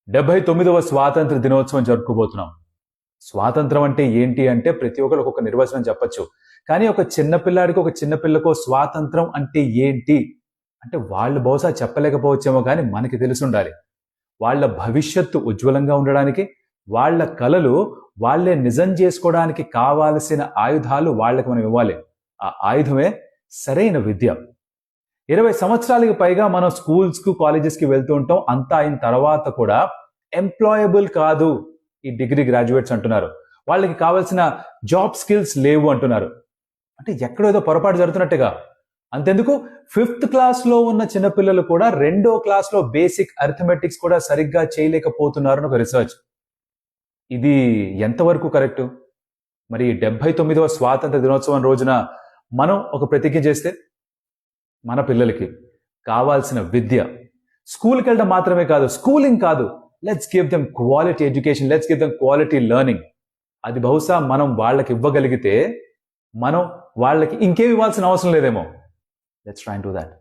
79వ స్వాతంత్ర దినోత్సవం జరుపుకోబోతున్నాం. స్వాతంత్రం అంటే ఏంటి అంటే ప్రతి ఒక్కరు ఒక్కొక్క నిర్వచనం చెప్పొచ్చు. కానీ ఒక చిన్న పిల్లాడికి, ఒక చిన్న పిల్లకో స్వాతంత్రం అంటే ఏంటి అంటే వాళ్ళు బహుశా చెప్పలేకపోవచ్చేమో కానీ మనకి తెలిసి ఉండాలి. వాళ్ళ భవిష్యత్తు ఉజ్వలంగా ఉండడానికి, వాళ్ళ కలలు వాళ్ళే నిజం చేసుకోవడానికి కావాల్సిన ఆయుధాలు వాళ్ళకి మనం ఇవ్వాలి. ఆ ఆయుధమే సరైన విద్య. 20 సంవత్సరాలకి పైగా మనం స్కూల్స్కు, కాలేజెస్కి వెళ్తూ ఉంటాం. అంతా అయిన తర్వాత కూడా ఎంప్లాయబుల్ కాదు ఈ డిగ్రీ గ్రాడ్యుయేట్స్ అంటున్నారు. వాళ్ళకి కావాల్సిన జాబ్ స్కిల్స్ లేవు అంటున్నారు. అంటే ఎక్కడో ఏదో పొరపాటు జరుగుతున్నట్టుగా. అంతెందుకు 5th క్లాస్లో ఉన్న చిన్నపిల్లలు కూడా 2వ క్లాస్లో బేసిక్ అరిథమెటిక్స్ కూడా సరిగ్గా చేయలేకపోతున్నారు ఒక రీసెర్చ్. ఇది ఎంతవరకు కరెక్టు? మరి 79వ స్వాతంత్ర దినోత్సవం రోజున మనం ఒక ప్రతిజ్ఞ చేస్తే మన పిల్లలకి కావాల్సిన విద్య, స్కూల్కి వెళ్ళడం మాత్రమే కాదు, స్కూలింగ్ కాదు, let's give them quality education, let's give them quality learning. అది బహుశా మనం వాళ్ళకి ఇవ్వగలిగితే మనం వాళ్ళకి ఇంకేమి ఇవ్వాల్సిన అవసరం లేదేమో. Let's try to do that.